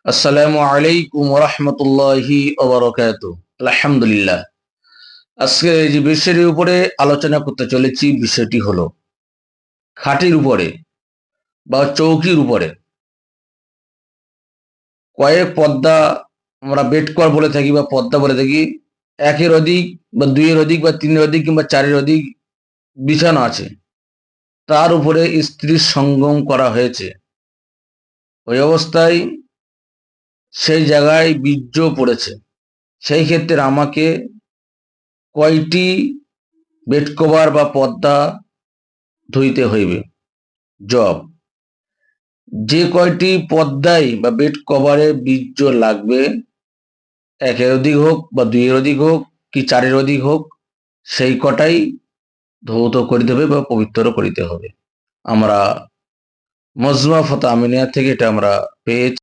আসসালামু আলাইকুম রহমতুল্লাহি ওবারাকাতুহু। আলহামদুলিল্লাহ। আজকে যে বিষয়ের উপরে আলোচনা করতে চলেছি, বিষয়টি হলো খাটের উপরে বা চৌকির উপরে কয়েক পর্দা, আমরা বেড কভার বলে থাকি বা পর্দা বলে থাকি, একের অধিক বা দুইয়ের অধিক বা তিনের অধিক কিংবা চারের অধিক বিছানো আছে, তার উপরে স্ত্রীর সঙ্গম করা হয়েছে। ওই অবস্থায় সেই জায়গায় বীর্য পড়েছে, সেই ক্ষেত্রে আমাকে কয়টি বেড কভার বা পর্দা ধুইতে হইবে? জবাব: যে কয়টি পর্দায় বা বেড কভারে বীর্য লাগবে, একের অধিক হোক বা দুইয়ের অধিক হোক কি চারের অধিক হোক, সেই কটাই ধৌত করিতে হবে বা পবিত্র করিতে হবে। আমরা মজমা ফতা আমিনিয়া থেকে এটা আমরা পেয়েছি।